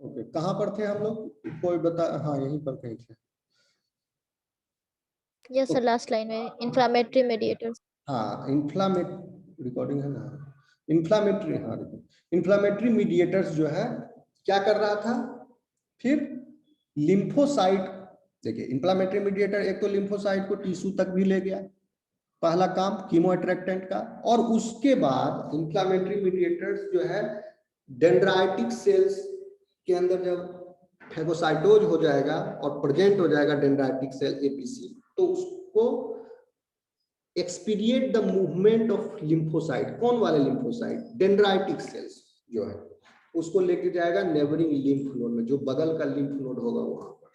Okay, कहाँ पर थे हम लोग, कोई बता? हाँ यहीं पर कहीं थे। यस सर, लास्ट लाइन में इन्फ्लेमेटरी मीडिएटर्स। हाँ रिकॉर्डिंग है ना, इन्फ्लामेटरी, हाँ इन्फ्लामेटरी मीडिएटर्स जो है क्या कर रहा था फिर, लिम्फोसाइट। देखिए इन्फ्लामेटरी मीडिएटर एक तो लिम्फोसाइट को टिश्यू तक भी ले गया, पहला काम कीमो अट्रैक्टेंट का, और उसके बाद इन्फ्लामेटरी मीडिएटर्स जो है डेंड्राइटिक सेल्स के अंदर जब फेगोसाइटोज हो जाएगा और प्रेजेंट हो जाएगा डेंड्राइटिक सेल एपीसी, तो उसको एक्सपीडिएट द मूवमेंट ऑफ लिम्फोसाइट। कौन वाले लिम्फोसाइट? डेंड्राइटिक सेल्स जो है उसको लेके जाएगा नेबरिंग लिम्फ नोड में, जो बगल का लिम्फ नोड होगा वहां पर,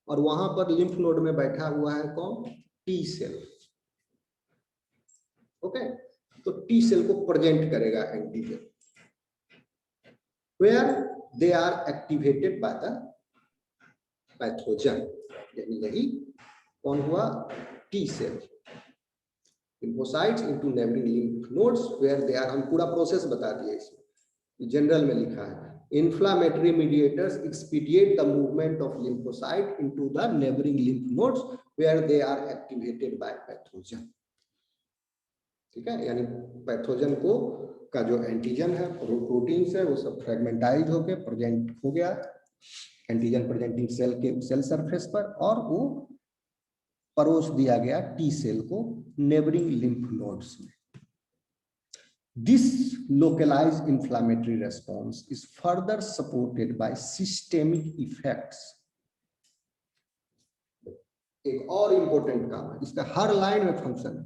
और वहां पर लिम्फ नोड में बैठा हुआ है कौन? T cell. ओके, तो टी सेल को प्रेजेंट करेगा antigen, where they are activated by the pathogen. यही कौन हुआ? T cell. lymphocytes into neighboring lymph nodes where they are, हम पूरा प्रोसेस बता दिए इसमें, जनरल में लिखा है inflammatory mediators expedite the movement of lymphocyte into the neighboring lymph nodes where they are activated by pathogen। ठीक है, यानी पैथोजन को का जो एंटीजन है, प्रोटीन्स है, वो सब फ्रेगमेंटाइज होके प्रेजेंट हो गया एंटीजन प्रेजेंटिंग सेल के सेल सरफेस पर, और वो परोस दिया गया टी सेल को नेबरिंग लिम्फ नोड्स में। This localized inflammatory response is further supported by systemic effects। एक और इंपॉर्टेंट काम है, इसका हर लाइन में फंक्शन है,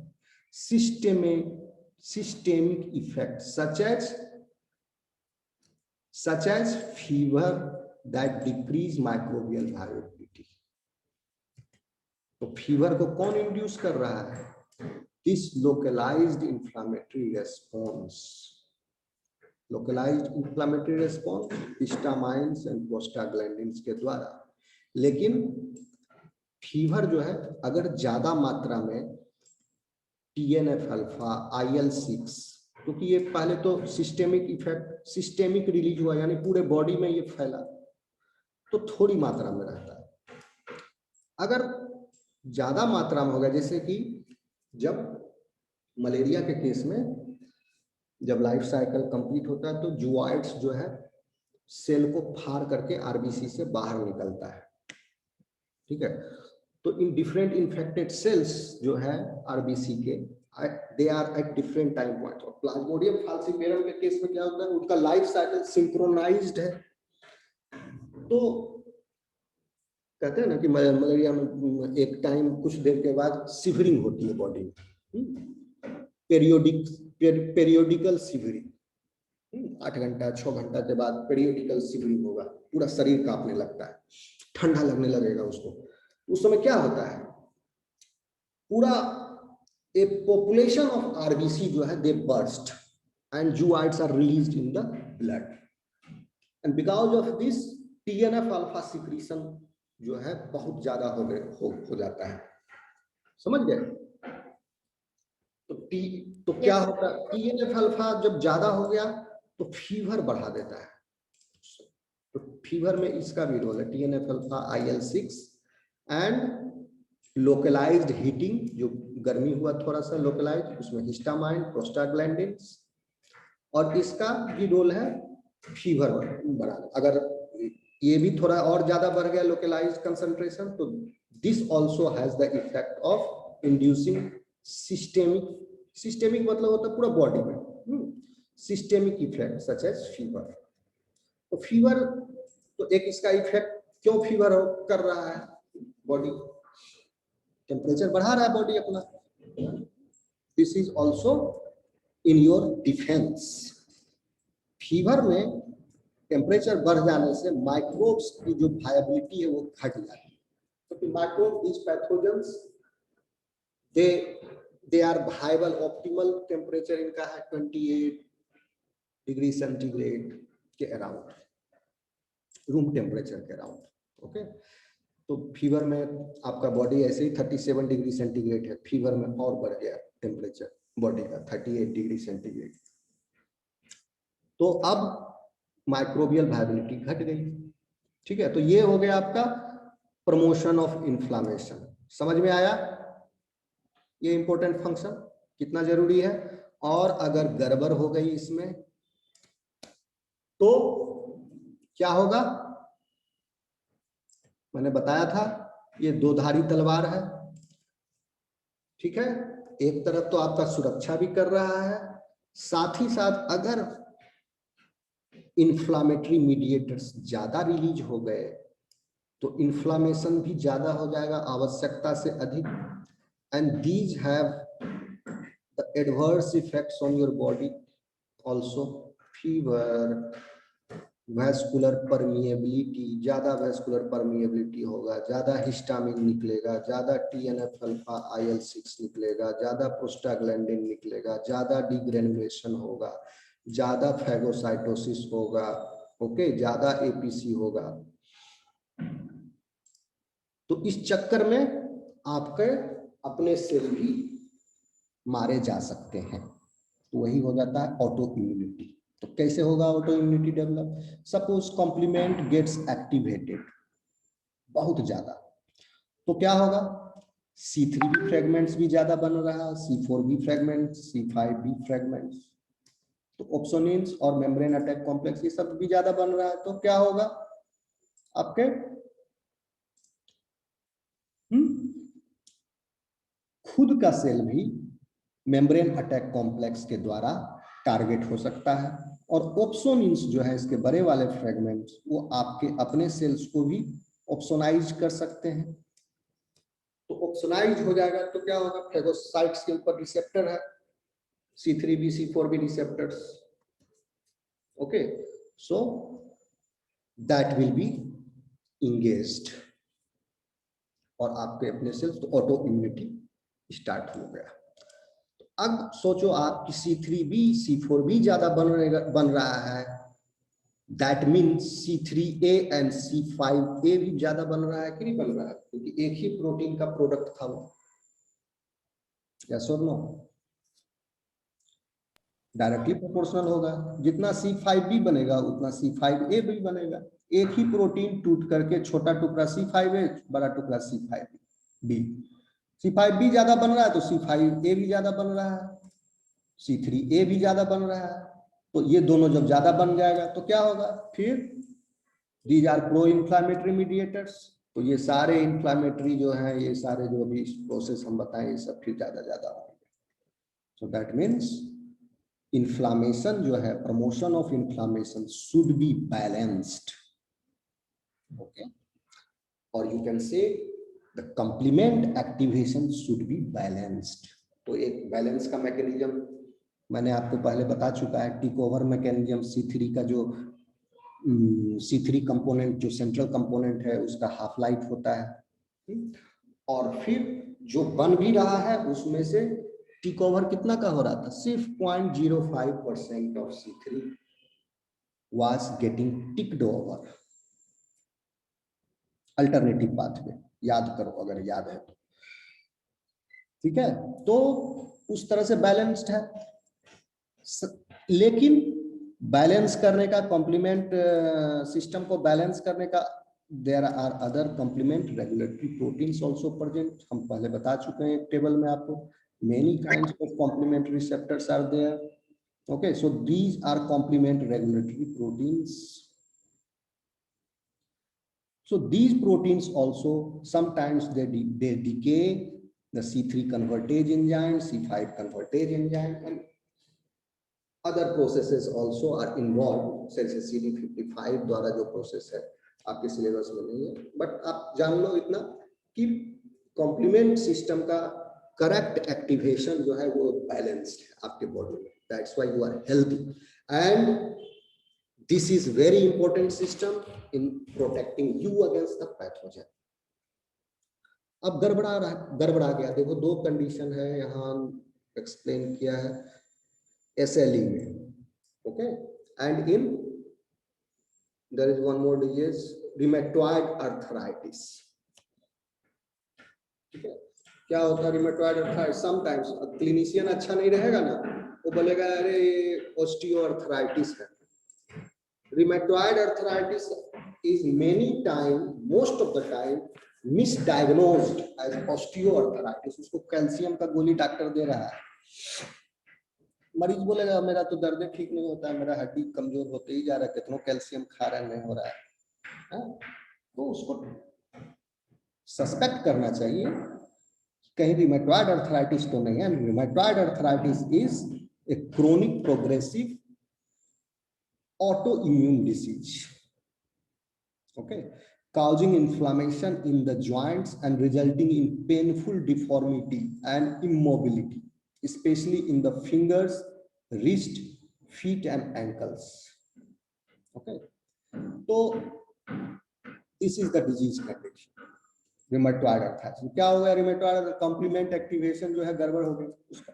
systemic effects such as fever that decrease microbial viability। तो फीवर को कौन इंड्यूस कर रहा है? This localized inflammatory response, histamines and prostaglandins के द्वारा। लेकिन फीवर जो है अगर ज्यादा मात्रा में TNF अल्फा, IL-6, क्योंकि ये पहले तो सिस्टेमिक इफेक्ट, सिस्टेमिक रिलीज हुआ यानी पूरे बॉडी में ये फैला, तो थोड़ी मात्रा में रहता है। अगर ज्यादा मात्रा में होगा, जैसे कि जब मलेरिया के केस में जब लाइफ साइकिल कंप्लीट होता है तो जुआइड्स जो है सेल को फाड़ करके आरबीसी से बाहर निकलता है। ठीक है, तो इन डिफरेंट इन्फेक्टेड सेल्स जो है आरबीसी के, they are at different time points. और प्लाज्मोडियम फाल्सिपेरम के केस में क्या होता है, उनका लाइफ साइकिल सिंक्रोनाइज्ड है। तो कहते हैं ना कि मलेरिया में एक टाइम कुछ देर के बाद सिवरिंग होती है बॉडी में, पेरियोडिकल सिवरिंग, 8 घंटा 6 घंटा के बाद पेरियोडिकल सिवरिंग होगा, पूरा शरीर कांपने लगता है, ठंडा लगने लगेगा उसको। उस समय क्या होता है, पूरा ए पॉपुलेशन ऑफ आरबीसी जो है दे बर्स्ट एंड जूआइड्स are released in the blood, and because of this TNF alpha secretion जो है बहुत ज्यादा हो जाता है। समझ गए? तो क्या होता है, टीएनएफ अल्फा जब ज्यादा हो गया तो फीवर बढ़ा देता है। तो फीवर में इसका भी रोल है, TNF alpha, IL-6 and localized heating, जो गर्मी हुआ थोड़ा सा लोकलाइज, उसमें हिस्टामाइन, प्रोस्टाग्लैंडिन्स, और इसका भी रोल है फीवर बढ़ाना। अगर ये भी थोड़ा और ज्यादा बढ़ गया लोकलाइज्ड कंसंट्रेशन, तो this also has the effect of inducing systemic मतलब होता है पूरा बॉडी में, systemic effect such as fever. तो फीवर तो एक इसका इफेक्ट, क्यों फीवर कर रहा है, बॉडी टेम्परेचर बढ़ा रहा है बॉडी अपना, this is also in your defence. Fever में टेम्परेचर बढ़ जाने से माइक्रोब्स की जो वायबिलिटी है वो घट जाती है, क्योंकि microbe this pathogens they are viable, optimal temperature इनका है 28 डिग्री सेंटीग्रेड के अराउंड, रूम टेम्परेचर के अराउंड। ओके, तो फीवर में आपका बॉडी ऐसे ही 37 डिग्री सेंटीग्रेड है, फीवर में और बढ़ गया टेम्परेचर बॉडी का 38 डिग्री सेंटीग्रेड, तो अब माइक्रोबियल वायबिलिटी घट गई। ठीक है, तो ये हो गया आपका प्रमोशन ऑफ इन्फ्लामेशन। समझ में आया ये इंपॉर्टेंट फंक्शन कितना जरूरी है। और अगर गड़बड़ हो गई इसमें तो क्या होगा, मैंने बताया था ये दो धारी तलवार है। ठीक है, एक तरफ तो आपका सुरक्षा भी कर रहा है, साथ ही साथ अगर इन्फ्लामेटरी मीडिएटर्स ज्यादा रिलीज हो गए तो इन्फ्लामेशन भी ज्यादा हो जाएगा, आवश्यकता से अधिक। And these have the adverse effects on your body also. Fever, vascular permeability, ज्यादा वैस्कुलर परमिएबिलिटी होगा, ज्यादा हिस्टामिन निकलेगा, ज्यादा TNF अल्फा IL-6 निकलेगा, ज्यादा प्रोस्टाग्लैंडिन निकलेगा, ज्यादा डिग्रेनुलेशन होगा, ज्यादा फैगोसाइटोसिस होगा, ओके, ज्यादा APC होगा। तो इस चक्कर में आपके अपने सेल भी मारे जा सकते हैं, तो वही हो जाता है ऑटो इम्यूनिटी। तो कैसे होगा autoimmunity develop? Suppose complement gets activated बहुत ज्यादा, तो क्या होगा, C3 भी फ्रेगमेंट्स भी ज्यादा बन रहा है, C4 भी फ्रेगमेंट्स, C5 भी फ्रेगमेंट्स, तो ऑप्सोनिन्स और मेम्ब्रेन अटैक कॉम्प्लेक्स ये सब भी ज्यादा बन रहा है, तो क्या होगा आपके खुद का सेल भी मेम्ब्रेन अटैक कॉम्प्लेक्स के द्वारा टारगेट हो सकता है। और ऑप्सोनिन्स जो है इसके बड़े वाले फ्रेगमेंट्स वो आपके अपने सेल्स को भी ऑप्सोनाइज कर सकते हैं। तो ऑप्सोनाइज हो जाएगा तो क्या होगा, फेगोसाइट्स के ऊपर रिसेप्टर है, C3B C4B receptors, okay, so that will be engaged और आपके अपने सेल्स, तो ऑटो इम्यूनिटी स्टार्ट हो गया। अब सोचो आप कि C3B C4B ज्यादा बन रहा है, that means C3A and C5A भी ज्यादा बन रहा है कि नहीं बन रहा है, क्योंकि एक ही प्रोटीन का प्रोडक्ट था वो। यस और नो? डायरेक्टली प्रोपोर्शनल होगा, जितना C5B बनेगा उतना C5A भी बनेगा। एक ही प्रोटीन टूट करके छोटा टुकड़ा C5A, बड़ा टुकड़ा C5B, C5B ज्यादा बन रहा है तो C5A भी ज्यादा बन रहा है, C3A भी ज्यादा बन रहा है, तो ये दोनों जब ज्यादा बन जाएगा तो क्या होगा, फिर these are pro inflammatory mediators, तो ये सारे इन्फ्लामेटरी जो है, ये सारे जो भी प्रोसेस हम बताएं ये सब फिर ज्यादा होंगे। सो दैट मीन्स इन्फ्लामेशन जो है, promotion of inflammation should be balanced, okay, और you can say the complement activation should be balanced. तो एक बैलेंस का मैकेनिज्म मैंने आपको पहले बता चुका है, टिक ओवर मैकेनिज्म, C3 का जो C3 कंपोनेंट जो सेंट्रल कंपोनेंट है उसका हाफ लाइफ होता है, और फिर जो बन भी रहा है उसमें से टिक ओवर कितना का हो रहा था, सिर्फ 0.05% of C3 was getting ticked over, alternative pathway, याद करो अगर याद है तो, ठीक है। तो उस तरह से बैलेंस्ड है, लेकिन बैलेंस करने का, कॉम्प्लीमेंट सिस्टम को बैलेंस करने का, there are other complement regulatory proteins also present. हम पहले बता चुके हैं एक टेबल में आपको, many kinds of complementary receptors are there, okay, so these are complement regulatory proteins. So these proteins also sometimes they decay the C3 convertase enzyme, C5 convertase enzyme, and other processes also are involved, जैसे CD55 द्वारा जो process है आपके syllabus में नहीं है, but आप जान लो इतना कि कॉम्प्लीमेंट सिस्टम का करेक्ट एक्टिवेशन जो है वो बैलेंस्ड है आपके बॉडी में, that's why you are healthy, and this is very important system in protecting you against the pathogen. अब गड़बड़ा गया, देखो दो कंडीशन है यहाँ एक्सप्लेन किया है SLE में, okay, and in their is one more disease, rheumatoid arthritis, ठीक है। क्या होता है रिमेटॉइड आर्थराइटिस? समटाइम्स क्लिनिशियन अच्छा नहीं रहेगा ना, वो बोलेगा अरे ये ऑस्टियोआर्थराइटिस है। Rheumatoid arthritis is many time, most of the time misdiagnosed as osteoarthritis. उसको कैल्शियम का गोली डॉक्टर दे रहा है, मरीज बोलेगा मेरा तो दर्द ठीक नहीं होता है, मेरा हड्डी कमजोर होते ही जा रहा है, कितना कैल्शियम खा रहा है नहीं हो रहा है। तो उसको सस्पेक्ट करना चाहिए कहीं रिमेटॉइड अर्थराइटिस तो नहीं है। Rheumatoid arthritis is a chronic progressive autoimmune disease, okay, causing inflammation in the joints and resulting in painful deformity and immobility, especially in the fingers, wrist, feet and ankles. Okay, so this is the disease condition, rheumatoid arthritis. क्या हो गया rheumatoid? complement activation जो है गड़बड़ हो गई, उसका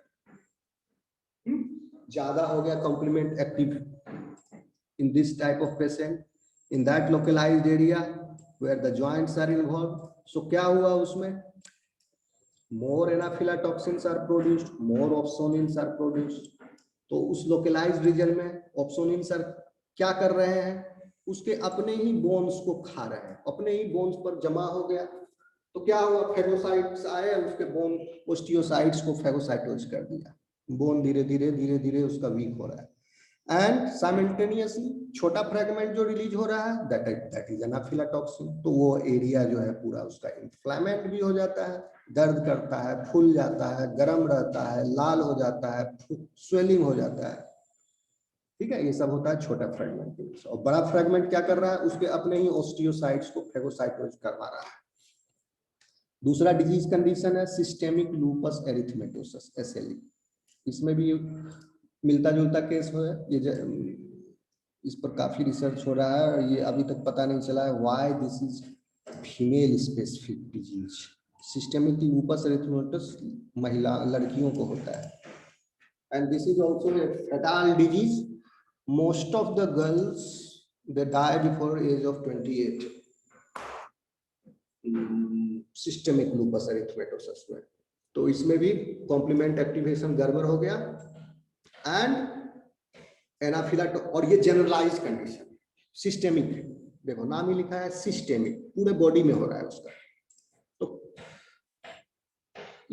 ज्यादा हो गया complement active in this type of patient, in that localized area where the joints are involved. So क्या हुआ उसमें? More anaphylatoxins are produced, more opsonins are produced. तो उस localized region में opsonins are क्या कर रहे हैं? उसके अपने ही बोन्स को खा रहे हैं, अपने ही बोन्स पर जमा हो गया। तो क्या हुआ? फेगोसाइट्स आए, उसके बोन ओस्टियोसाइट्स को फेगोसाइटोज कर दिया, बोन धीरे धीरे उसका वीक हो रहा है। एंड साइमल्टेनियसली छोटा फ्रेगमेंट जो रिलीज हो रहा है दैट इज एनाफिलाटॉक्सिन। तो वो एरिया जो है पूरा उसका इन्फ्लेमेंट भी हो जाता है, दर्द करता है, फूल जाता है, गर्म रहता है, लाल हो जाता है, स्वेलिंग हो जाता है। ठीक है, ये सब होता है छोटा फ्रेगमेंट के लिए। और बड़ा फ्रेगमेंट क्या कर रहा है? उसके अपने ही ओस्टियोसाइट्स को फेगोसाइटोज करवा रहा है। दूसरा डिजीज कंडीशन है सिस्टेमिक लूपस एरिथमेटोसस, SLE। इसमें भी मिलता जुलता केस है ये, इस पर काफी रिसर्च हो रहा है। ये अभी तक पता नहीं चला है why this is female specific disease. Systemic lupus erythematosus महिला लड़कियों को होता है, and this is also a fatal disease. Most of the girls they die before age of 28 systemic lupus erythematosus में। तो इसमें भी कॉम्प्लीमेंट एक्टिवेशन गड़बड़ हो गया एंड एनाफिलाटो, और ये जनरलाइज कंडीशन सिस्टेमिक, देखो नाम ही लिखा है सिस्टेमिक, पूरे बॉडी में हो रहा है उसका। तो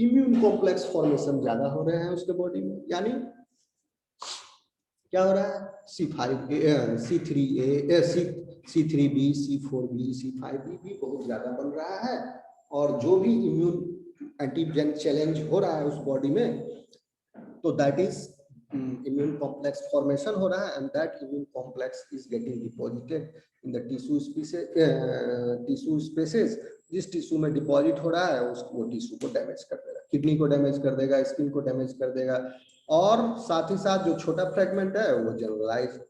इम्यून कॉम्प्लेक्स फॉर्मेशन ज्यादा हो रहे हैं उसके बॉडी में, यानी क्या हो रहा है? C5A, C3A, C3B, C4B, C5B भी बहुत ज्यादा बन रहा है। और जो भी इम्यून एंटीजन चैलेंज हो रहा है उस बॉडी में, तो that is immune complex formation हो रहा है, and that immune complex is getting deposited in the tissue spaces। जिस टिश्यू में डिपॉजिट हो रहा है वो टिश्यू को डैमेज कर देगा, किडनी को डैमेज कर देगा, स्किन को डैमेज कर देगा, और साथ ही साथ जो छोटा फ्रेगमेंट है वो जनरलाइज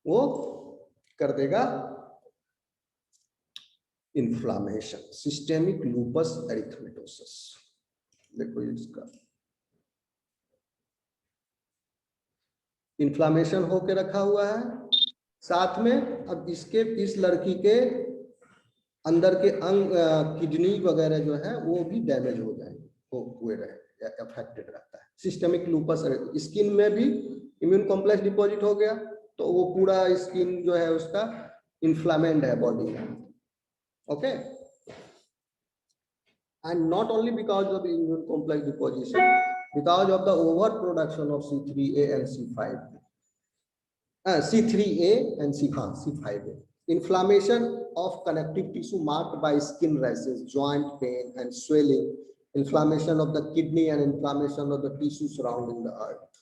वो कर देगा इन्फ्लामेशन, सिस्टेमिक लूपस एरिथमेटोसस। देखो इसका इन्फ्लामेशन होके रखा हुआ है, साथ में अब इसके इस लड़की के अंदर के अंग किडनी वगैरह जो है वो भी डैमेज हो जाएंगे, हुए रहे, अफेक्टेड रहता है। सिस्टेमिक लूपस, स्किन में भी इम्यून कॉम्प्लेक्स डिपॉजिट हो गया तो वो पूरा स्किन जो है उसका इन्फ्लामेंट है बॉडी में। Okay, and not only because of the immune complex deposition, because of the overproduction of C3A and C5A, C3A and C5A. Inflammation of connective tissue marked by skin rashes, joint pain and swelling, inflammation of the kidney and inflammation of the tissue surrounding the heart.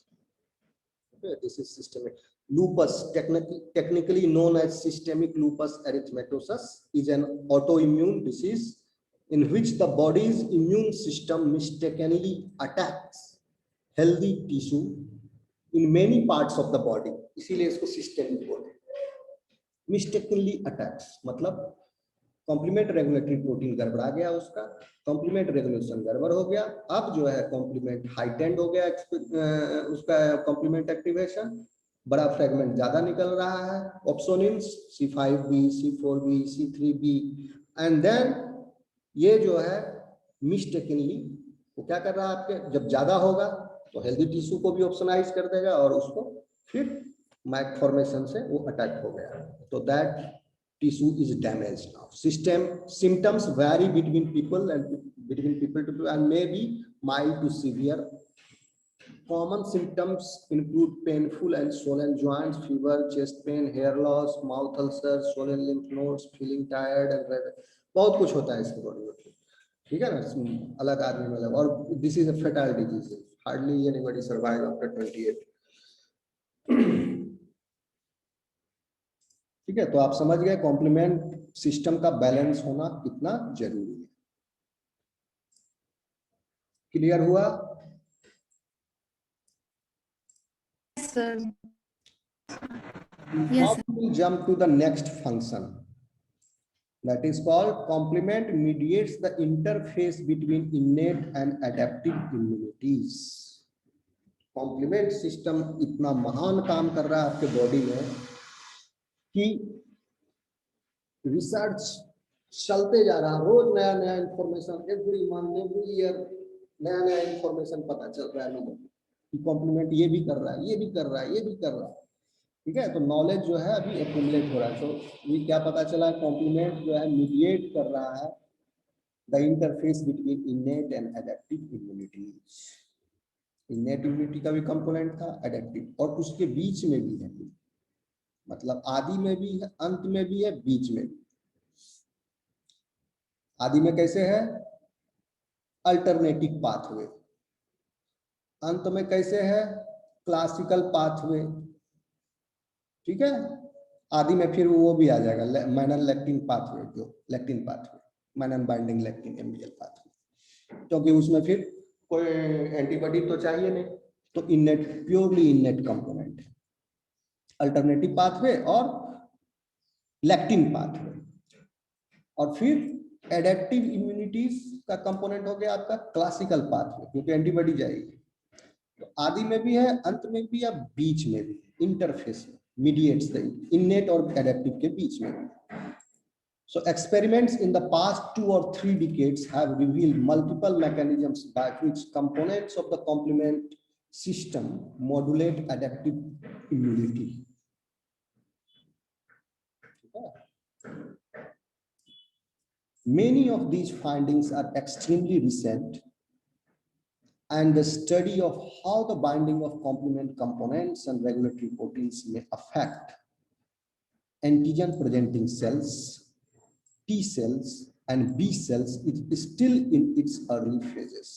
Okay, this is systemic. Lupus, technically known as systemic lupus erythematosus, is an autoimmune disease in which the body's immune system mistakenly attacks healthy tissue in many parts of the body. इसीलिए इसको systemic बोलते हैं। Mistakenly attacks मतलब complement regulatory protein गड़बड़ा गया, उसका complement regulation गड़बड़ हो गया। अब जो है कॉम्प्लीमेंट हाइटेंड हो गया, उसका कॉम्प्लीमेंट एक्टिवेशन, बड़ा फ्रेगमेंट ज्यादा निकल रहा है, ऑप्सोनिन्स C5B, C4B, C3B, and then ये जो है मिस्टेकनली वो क्या कर रहा है, आपके जब ज्यादा होगा तो हेल्दी टिश्यू को भी ऑप्शनाइज कर देगा और उसको फिर मैक फॉर्मेशन से वो अटैक हो गया, तो that tissue is damaged now. Symptoms vary between people to people and may be mild to severe. Common symptoms include painful and swollen joints, fever, chest pain, hair loss, mouth ulcers, swollen lymph nodes, feeling tired and red. बहुत कुछ होता है इसके body में, ठीक है ना, अलग आदमी में अलग। और this is a fertile disease, hardly anybody survive after 28। ठीक है, तो आप समझ गए कॉम्प्लीमेंट सिस्टम का बैलेंस होना कितना जरूरी है। क्लियर हुआ? Sir. Now we jump to the next function, that is called complement mediates the interface between innate and adaptive immunities. Complement system इतना महान काम कर रहा है आपके बॉडी में कि रिसर्च चलते जा रहा है, रोज नया नया information, every month every year नया नया इंफॉर्मेशन पता चल रहा है लोगों को कि कॉम्प्लीमेंट ये भी कर रहा है, ये भी कर रहा है, ये भी कर रहा है। ठीक है, तो नॉलेज जो है अभी एक्यूमुलेट हो रहा है। तो ये क्या पता चला है, कॉम्प्लीमेंट जो है मीडिएट कर रहा है the interface between इनेट and adaptive immunities. Innate immunity का भी कंपोनेंट था, एडेप्टिव, और उसके बीच में भी है, मतलब आदि में भी है, अंत में भी है, बीच में भी। आदि में कैसे है, अल्टरनेटिव पाथवे, अंत में कैसे है, क्लासिकल पाथवे। ठीक है, आदि में फिर वो भी आ जाएगा मैनन लेक्टिन पाथवे, जो लेक्टिन पाथवे, मैनन बाइंडिंग लेक्टिन एमबीएल पाथवे, क्योंकि उसमें फिर कोई एंटीबॉडी तो चाहिए नहीं, तो इनेट, प्योरली इनेट कंपोनेंट है अल्टरनेटिव पाथवे और लेक्टिन पाथवे। और फिर एडेप्टिव इम्यूनिटीज का कंपोनेंट हो गया आपका क्लासिकल पाथवे, क्योंकि एंटीबॉडी जाएगी। तो आदि में भी है, अंत में भी, या बीच में भी, इंटरफेस में mediates the innate और adaptive के बीच में। So experiments in the past 2 or 3 decades have revealed multiple mechanisms by which components of the complement system modulate adaptive immunity. Many of these findings are extremely recent, and the study of how the binding of complement components and regulatory proteins may affect antigen presenting cells, T cells and B cells is still in its early phases.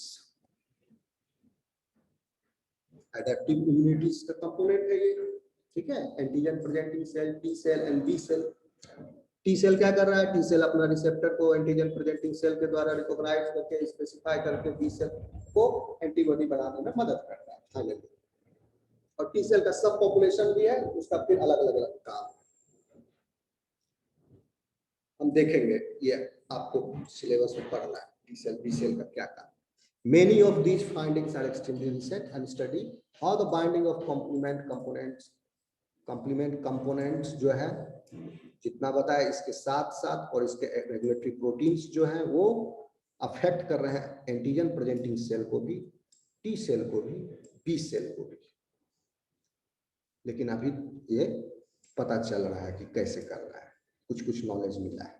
Adaptive immunities का component है ये, ठीक है, antigen presenting cell, T cell and B cell. T cell क्या कर रहा है, T cell अपना रिसेप्टर को एंटीजन प्रेजेंटिंग सेल के द्वारा रिकॉग्नाइज करके स्पेसिफाई करके B सेल को एंटीबॉडी बनाने में मदद करता है फाइनली। और T सेल का सब पॉपुलेशन भी है, उसका फिर अलग अलग काम हम देखेंगे, ये आपको सिलेबस में पढ़ना है, T सेल B सेल का क्या काम। Many of these findings are extremely recent and study how the binding of complement components जो है जितना बताया, इसके साथ साथ और इसके रेगुलेटरी प्रोटीन्स जो हैं वो अफेक्ट कर रहे हैं एंटीजन प्रेजेंटिंग सेल को भी, टी सेल को भी, बी सेल को भी। लेकिन अभी ये पता चल रहा है कि कैसे कर रहा है, कुछ कुछ नॉलेज मिला है।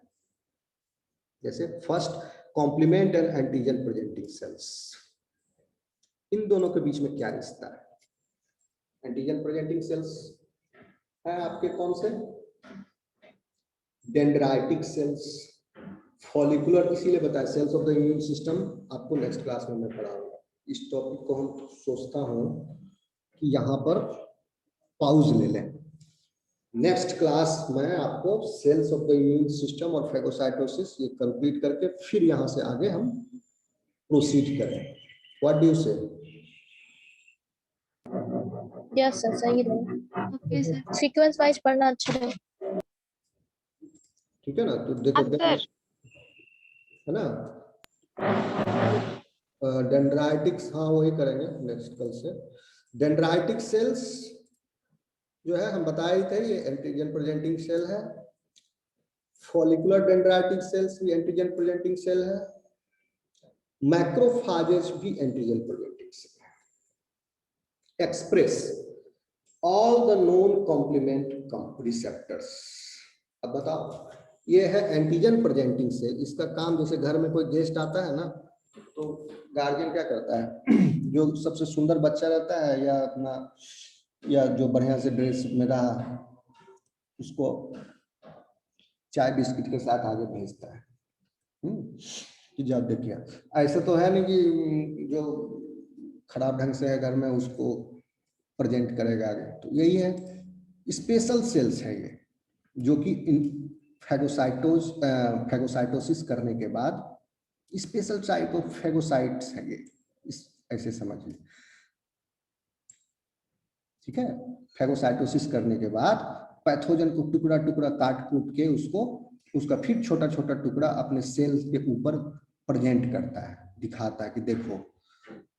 जैसे first, complement and antigen presenting cells, इन दोनों के बीच में क्या रिश्ता है। एंटीजन प्रेजेंटिंग सेल्स है आपके कौन से, डेंड्राइटिक सेल्स, फॉलिकुलर, इसीलिए बताया cells of the immune system, आपको नेक्स्ट क्लास में मैं पढ़ाऊंगा। इस टॉपिक को हम सोचता हूं कि यहाँ पर पाउज ले लें, नेक्स्ट क्लास में आपको cells of the immune system और फेगोसाइटोसिस ये कंप्लीट करके फिर यहाँ से आगे हम प्रोसीड करें। What do you say? Yes sir, सही रहेगा। Okay, sir. सीक्वेंस वाइज पढ़ना अच्छा रहेगा, ठीक है ना, तो देखो Sir. है ना, डेंड्राइटिक्स, हाँ वही करेंगे नेक्स्ट कल से। डेंड्राइटिक सेल्स जो है हम बताए थे, ये एंटीजन प्रेजेंटिंग सेल है। फॉलिकुलर डेंड्राइटिक सेल्स भी एंटीजन प्रेजेंटिंग सेल है। मैक्रोफाजेस भी एंटीजन प्रेजेंटिंग सेल है। Express all the known complement receptors. अब बताओ, ये है एंटीजन प्रेजेंटिंग सेल। इसका काम, जैसे घर में कोई गेस्ट आता है ना, तो गार्जियन क्या करता है, जो सबसे सुंदर बच्चा रहता है या अपना, या जो बढ़िया से ड्रेस में रहा, उसको चाय बिस्किट के साथ आगे भेजता है कि जब देखिए। ऐसा तो है नहीं कि जो खराब ढंग से है घर में उसको प्रेजेंट करेगा आगे। तो यही है, स्पेशल सेल्स है ये, जो कि फैगोसाइटोसिस करने के बाद स्पेशल टाइप ऑफ फैगोसाइट्स है ये, इस ऐसे समझिए, ठीक है। फैगोसाइटोसिस करने के बाद पैथोजन को टुकड़ा टुकड़ा काट कूट के उसको, उसका फिर छोटा छोटा टुकड़ा अपने सेल्स के ऊपर प्रेजेंट करता है, दिखाता है कि देखो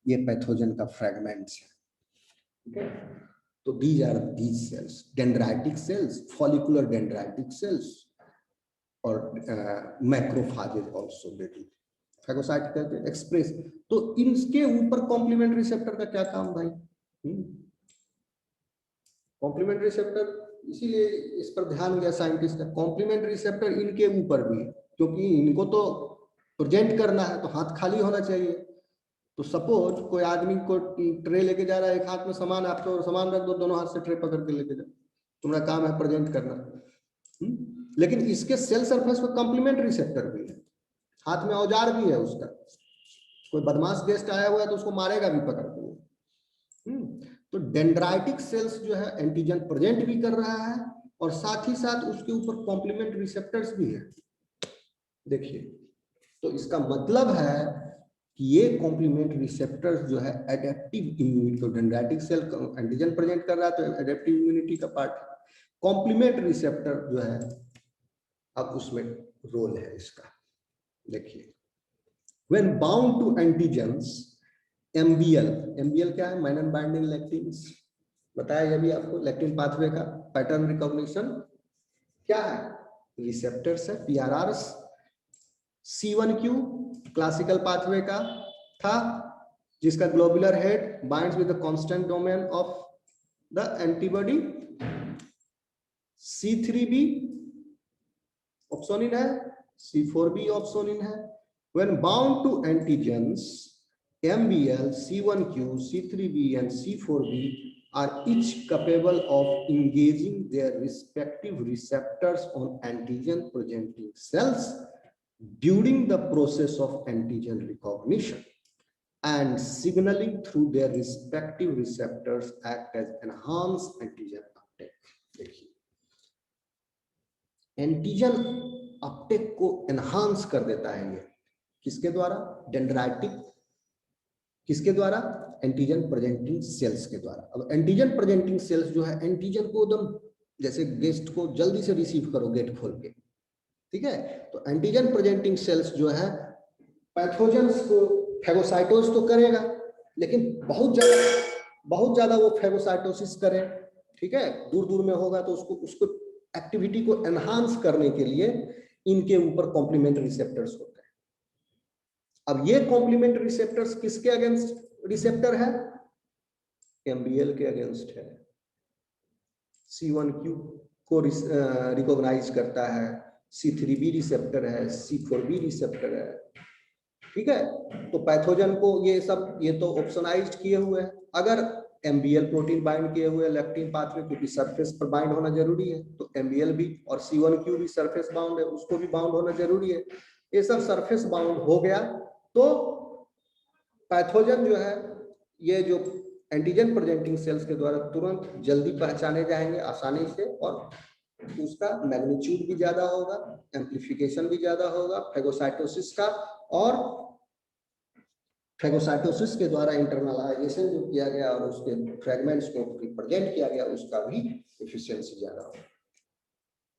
ये पैथोजन का फ्रेगमेंट्स है, ठीक है। तो these are these cells, dendritic cells, follicular dendritic cells और मैक्रोफाजेज also they do, फैगोसाइट कहते हैं एक्सप्रेस। तो इनके ऊपर कॉम्प्लीमेंट रिसेप्टर का क्या काम भाई? कॉम्प्लीमेंट रिसेप्टर, इसीलिए इस पर ध्यान दिया साइंटिस्ट का, कॉम्प्लीमेंट रिसेप्टर इनके ऊपर भी है, क्योंकि इनको तो प्रेजेंट करना है, तो हाथ खाली होना चाहिए। तो सपोज कोई आदमी को ट्रे लेके जा रहा है, एक हाथ में सामान, आपको और सामान रख दो, दोनों हाथ से ट्रे पकड़ के लेके जाओ, तुम्हारा काम है प्रेजेंट करना। लेकिन इसके सेल सरफेस पर कॉम्प्लीमेंट रिसेप्टर भी है, हाथ में औजार भी है उसका। कोई बदमाश गेस्ट आया हुआ है तो उसको मारेगा भी पकड़ के। तो डेंड्राइटिक सेल्स जो है एंटीजन प्रेजेंट भी कर रहा है, और साथ ही साथ उसके ऊपर कॉम्प्लीमेंट रिसेप्टर्स भी है। देखिए, तो इसका मतलब है कि ये कॉम्प्लीमेंट रिसेप्टर्स जो है एडेप्टिव इम्यूनिटी, तो डेंड्राइटिक सेल एंटीजन प्रेजेंट कर रहा है तो एडेप्टिव इम्यूनिटी का पार्ट, कॉम्प्लीमेंट रिसेप्टर जो है अब उसमें रोल है इसका। देखिए, when bound to antigens, MBL क्या है? मेनन बाइंडिंग लैक्टिन्स, बताया ये भी आपको, लैक्टिन पाथवे का पैटर्न रिकॉग्निशन क्या है? रिसेप्टर्स है, पीआरआरस। C1q क्लासिकल पाथवे का था, जिसका globular head binds with the constant domain of the antibody. C3b opsonin है, C4b ऑप्सोनिन है। When bound to antigens, MBL, C1q, C3b and C4b are each capable of engaging their respective receptors on antigen presenting cells during the process of antigen recognition, and signaling through their respective receptors act as enhanced antigen uptake। देखिए, antigen Uptake को enhance कर देता है ये, किसके द्वारा? Dendritic, किसके द्वारा? एंटीजन प्रेजेंटिंग सेल्स के द्वारा। अब एंटीजन प्रेजेंटिंग सेल्स जो है, एंटीजन को एकदम जैसे गेस्ट को जल्दी से रिसीव करो गेट खोल के, ठीक है। तो एंटीजन प्रेजेंटिंग सेल्स जो है पैथोजेंस को फैगोसाइटोस तो करेगा, लेकिन बहुत ज्यादा वो फैगोसाइटोसिस करे, ठीक है, दूर दूर में होगा, तो उसको एक्टिविटी को एनहांस करने के लिए इनके ऊपर कॉम्प्लीमेंट रिसेप्टर्स होते हैं। अब ये कॉम्प्लीमेंट रिसेप्टर्स किसके अगेंस्ट रिसेप्टर है? एमबीएल के अगेंस्ट है। C1q को रिकॉग्नाइज करता है, C3b रिसेप्टर है, C4b रिसेप्टर है, ठीक है। तो पैथोजन को ये सब, ये तो ऑप्शनाइज्ड किए हुए हैं। अगर एमबीएल प्रोटीन बाइंड किए हुए लैक्टिन पाथवे, क्योंकि सरफेस पर बाइंड होना जरूरी है, तो एमबीएल भी और C1q भी सरफेस बाउंड है, उसको भी बाउंड होना जरूरी है। ये सब सरफेस बाउंड हो गया तो पैथोजन जो है, ये जो एंटीजन प्रेजेंटिंग सेल्स के द्वारा तुरंत जल्दी पहचाने जाएंगे आसानी से, और उसका मैग्नीट्यूड भी ज्यादा होगा, एम्प्लीफिकेशन भी ज्यादा होगा फैगोसाइटोसिस का, और फैगोसाइटोसिस के द्वारा इंटरनलाइजेशन जो किया गया और उसके फ्रेगमेंट्स को रिप्रेजेंट किया गया, उसका भी एफिशिएंसी ज्यादा होगा,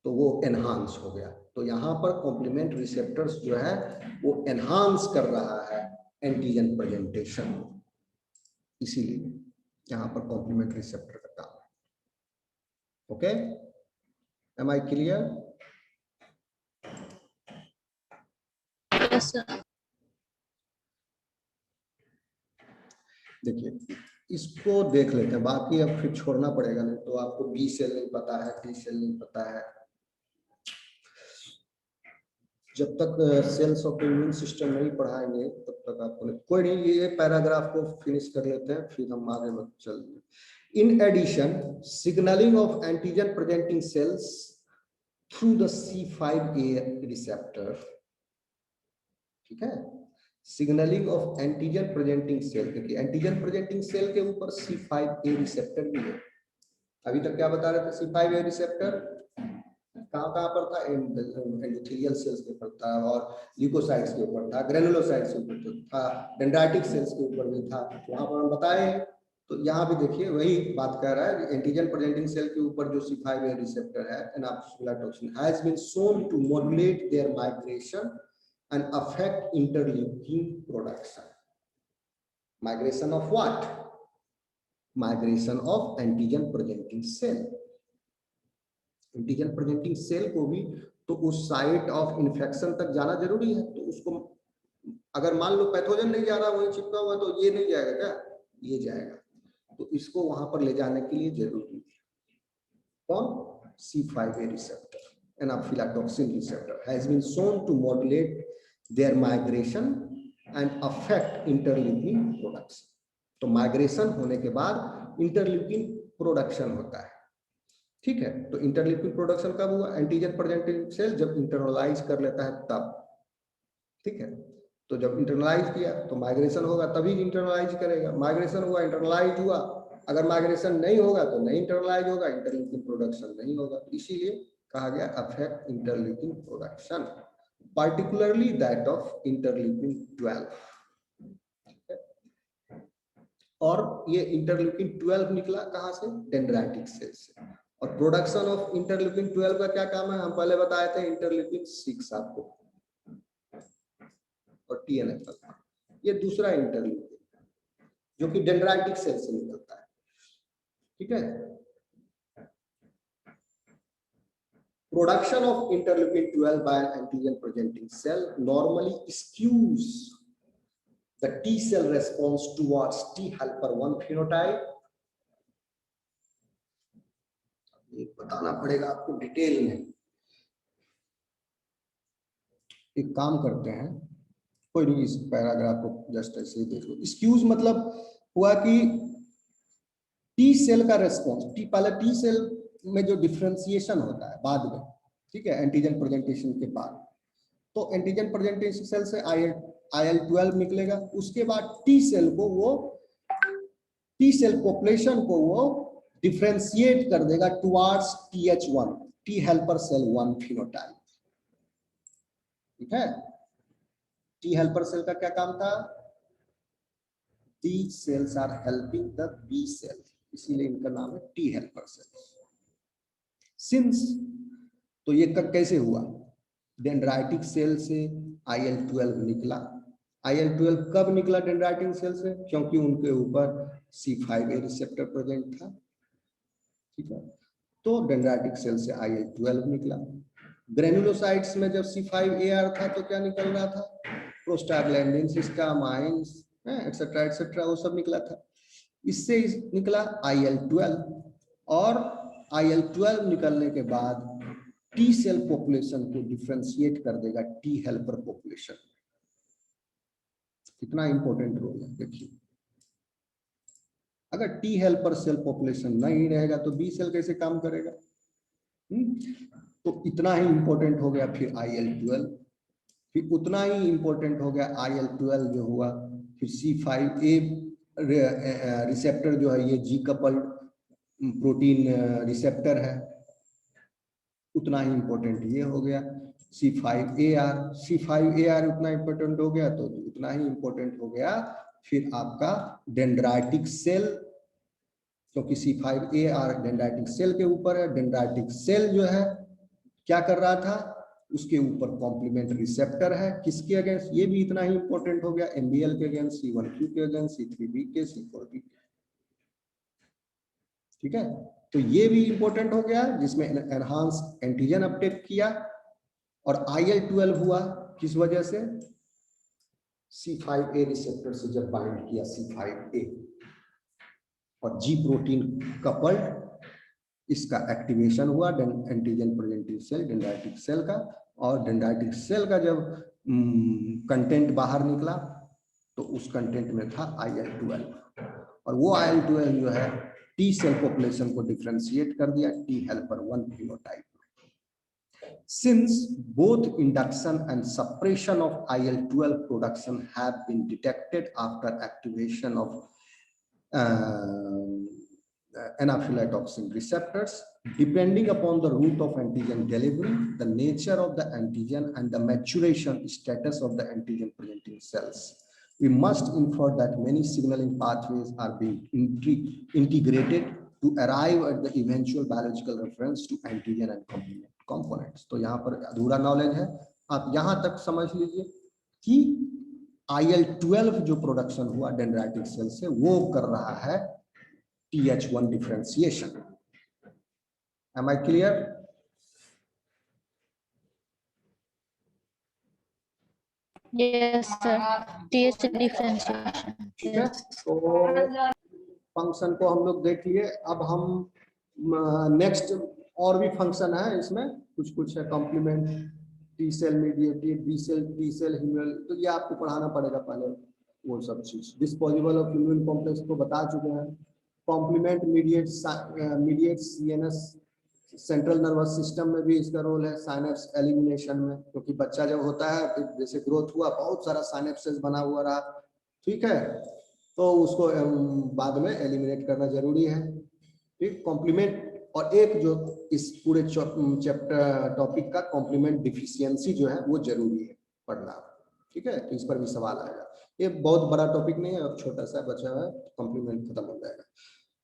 तो वो एनहांस हो गया। तो यहाँ पर कॉम्प्लीमेंट रिसेप्टर्स जो है वो एनहांस कर रहा है एंटीजन प्रेजेंटेशन, इसीलिए यहाँ पर कॉम्प्लीमेंट रिसेप्टर का काम है। Okay, am I clear? Yes, sir. देखिए इसको देख लेते हैं, बाकी अब फिर छोड़ना पड़ेगा, नहीं तो आपको बी सेल नहीं पता है, टी सेल नहीं पता है। जब तक सेल्स ऑफ इम्यून सिस्टम नहीं पढ़ाएंगे तब तक आपको नहीं। कोई नहीं, ये पैराग्राफ को फिनिश कर लेते हैं फिर हम आगे चलते। In addition signaling of antigen presenting cells through the C5a receptor, ठीक है, signaling of antigen presenting cell, देखिए एंटीजन प्रेजेंटिंग सेल के ऊपर C5a रिसेप्टर भी है। अभी तक क्या बता रहे थे, C5a रिसेप्टर कहाँ कहाँ पर था, एंडोथेलियल सेल्स के ऊपर था, और ल्यूकोसाइट्स के ऊपर था, ग्रेनुलोसाइट्स के ऊपर था, डेंड्राइटिक सेल्स के ऊपर भी था, वहां पर हम बताए। तो यहाँ भी देखिए वही बात कह रहा है, एंटीजन प्रेजेंटिंग सेल के ऊपर जो C5a रिसेप्टर है, anaphylatoxin has been shown to modulate their migration and affect interleukin production. Migration of what? Migration of antigen presenting cell. Antigen presenting cell को भी तो उस साइट ऑफ इन्फेक्शन तक जाना जरूरी है, तो उसको अगर मान लो पैथोजन नहीं जा रहा, वही चिपका हुआ, तो ये नहीं जाएगा क्या, ये जाएगा, तो इसको वहां पर ले जाने के लिए जरूरी है कौन, C5a receptor, anaphylatoxin receptor has been shown to modulate their migration and affect interleukin production. तो माइग्रेशन होने के बाद इंटरल्यूकिन प्रोडक्शन होता है, ठीक है। तो इंटरल्यूकिन प्रोडक्शन कब हुआ, एंटीजन प्रेजेंटिंग सेल जब इंटरनलाइज कर लेता है तब, ठीक है। तो जब इंटरनलाइज किया तो माइग्रेशन होगा, तभी इंटरनलाइज करेगा, माइग्रेशन हुआ, इंटरनलाइज हुआ, अगर माइग्रेशन नहीं होगा तो नहीं इंटरनलाइज होगा, इंटरल्यूकिन प्रोडक्शन नहीं होगा, इसीलिए कहा गया affect interleukin production, particularly that of interleukin 12। और ये इंटरल्यूकिन 12 निकला कहां से, डेंड्राइटिक सेल से। और प्रोडक्शन ऑफ इंटरल्यूकिन 12 का क्या काम है, हम पहले बताए थे, इंटरल्यूकिन 6 आपको और TNF, ये दूसरा इंटरल्यूकिन जो कि डेंड्राइटिक सेल से निकलता है, ठीक है। Production of interleukin 12 by an antigen presenting cell normally skews the T cell response towards T helper 1 phenotype। ये बताना पड़ेगा आपको डिटेल में, एक काम करते हैं, कोई नहीं, इस पैराग्राफ को जस्ट ऐसे ही देख लो। स्क्यूज मतलब हुआ कि टी सेल का रेस्पॉन्स, पहले टी सेल में जो डिफरेंशिएशन होता है बाद में, ठीक है, एंटीजन प्रेजेंटेशन के बाद, तो एंटीजन प्रेजेंटेशन सेल से IL-12 निकलेगा, उसके बाद टी सेल को वो, टी सेल पॉपुलेशन को वो डिफरेंशिएट कर देगा towards TH1, T helper cell 1 phenotype, ठीक है। टी हेल्पर सेल का क्या काम था, T cells are helping the B cell, इसीलिए इनका नाम है टी हेल्पर सेल। सिंस, तो ये कैसे हुआ, डेंड्राइटिक सेल से IL-12 निकला। IL-12 कब निकला डेंड्राइटिक सेल से, क्योंकि उनके ऊपर C5a रिसेप्टर प्रेजेंट था, ठीक है। तो डेंड्राइटिक सेल से IL-12 निकला। ग्रेनुलोसाइट्स में जब C5AR था तो क्या निकल रहा था, प्रोस्टाग्लैंडिन्स, हिस्टामाइन्स, एक्सेट्रा एक्सेट्रा, वो सब निकला था। इससे निकला IL-12, और IL-12 निकलने के बाद टी सेल पॉपुलेशन को डिफरेंशिएट कर देगा टी हेल्पर पॉपुलेशन। कितना इंपॉर्टेंट रोल है देखिए, अगर टी हेल्पर सेल पॉपुलेशन नहीं रहेगा तो बी सेल कैसे काम करेगा, तो इतना ही इंपॉर्टेंट हो गया। फिर IL-12, फिर उतना ही इंपॉर्टेंट हो गया IL-12 जो हुआ, फिर C5a रिसेप्टर जो है, ये जी कपल्ड प्रोटीन रिसेप्टर है, उतना ही इंपॉर्टेंट ये हो गया। C5AR उतना इंपॉर्टेंट हो गया, तो उतना ही इंपॉर्टेंट हो गया फिर आपका डेंड्राइटिक सेल, क्योंकि C5AR डेंड्राइटिक सेल के ऊपर है। डेंड्राइटिक सेल जो है क्या कर रहा था, उसके ऊपर कॉम्प्लीमेंट रिसेप्टर है, किसके अगेंस्ट, ये भी इतना ही इंपॉर्टेंट हो गया, MBL के अगेंस्ट, C1q के अगेंस्ट, C3b के, C4b, ठीक है। तो ये भी इंपॉर्टेंट हो गया, जिसमें एनहांस एंटीजन अपटेक किया। और IL-12 हुआ किस वजह से, C5a रिसेप्टर से जब बाइंड किया C5a और G प्रोटीन कपल्ड, इसका एक्टिवेशन हुआ antigen presenting cell dendritic cell का, और डेंड्राइटिक सेल का जब कंटेंट बाहर निकला तो उस कंटेंट में था IL-12, और वो IL-12 जो है टी सेल पॉपुलेशन को डिफरेंशिएट कर दिया T helper 1 phenotype. Since both induction and suppression of IL-12 production have been detected after activation of anaphylatoxin receptors, depending upon the route of antigen delivery, the nature of the antigen, and the maturation status of the antigen presenting cells, we must infer that many signaling pathways are being integrated to arrive at the eventual biological reference to antigen and complement components. तो यहाँ पर अधूरा knowledge है, आप यहाँ तक समझ लीजिए कि IL-12 जो प्रोडक्शन हुआ डेंड्राइटिक सेल से वो कर रहा है TH1 differentiation. Am I clear? Yes, sir. TH differentiation. ठीक है, तो फंक्शन को हम लोग देख लिए। अब हम नेक्स्ट और भी फंक्शन है इसमें, कुछ कुछ है, complement, T cell mediated, B cell, T cell humoral, तो ये आपको पढ़ाना पड़ेगा पहले वो सब चीज। डिस्पोजेबल ऑफ इम्यून कॉम्प्लेक्स को बता चुके हैं। Complement mediate CNS central nervous system में भी इसका रोल है, साइनेप्स एलिमिनेशन में, क्योंकि बच्चा जब होता है फिर जैसे ग्रोथ हुआ बहुत सारा साइनेप्सेस बना हुआ रहा, ठीक है, तो उसको बाद में एलिमिनेट करना जरूरी है। ठीक, कॉम्प्लीमेंट, और एक जो इस पूरे चैप्टर टॉपिक का कॉम्प्लीमेंट डिफिशियंसी जो है वो जरूरी है पढ़ना, ठीक है, तो इस पर भी सवाल आएगा। ये बहुत बड़ा टॉपिक नहीं है, अब छोटा सा बचा है, कॉम्प्लीमेंट खत्म हो जाएगा,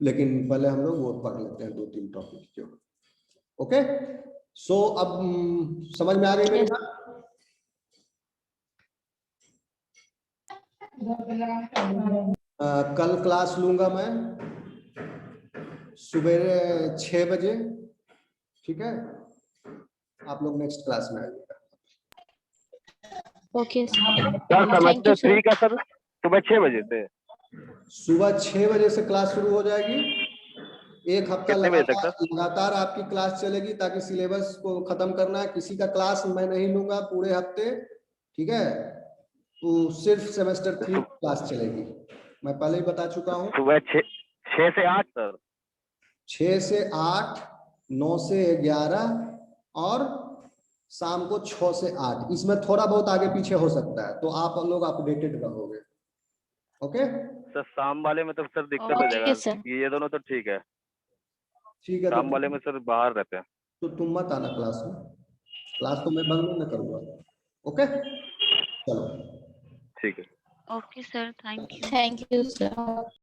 लेकिन पहले हम लोग वो पढ़ लेते हैं 2-3 टॉपिक जो। ओके, सो अब समझ में आ गई मेरी बात? कल क्लास लूंगा मैं सुबह 6 बजे, ठीक है, आप लोग नेक्स्ट क्लास में आइएगा। Okay, sir. Sir Thank you, semester sir. 3 का सर सुबह 6 बजे से, सुबह 6 बजे से क्लास शुरू हो जाएगी, एक हफ्ता कितने बजे तक लगातार आपकी क्लास चलेगी, ताकि सिलेबस को खत्म करना है। किसी का क्लास मैं नहीं लूंगा पूरे हफ्ते, ठीक है, तो सिर्फ सेमेस्टर 3 क्लास चलेगी, मैं पहले ही बता चुका हूँ। सुबह 6 से 8 सर, 6 से 8, 9 से 11 और शाम को 6 से 8। इसमें थोड़ा बहुत आगे पीछे हो सकता है, तो आप लोग अपडेटेड रहोगे। ओके सर शाम वाले में तो सर दिक्कत हो Okay, जाएगा, sir. ये दोनों तो ठीक है, ठीक है, शाम वाले में सर बाहर रहते हैं। तो तुम मत आना क्लास में, क्लास तो मैं बंद नहीं करूंगा। ओके, चलो ठीक है। Okay, sir. Thank you. Thank you, sir.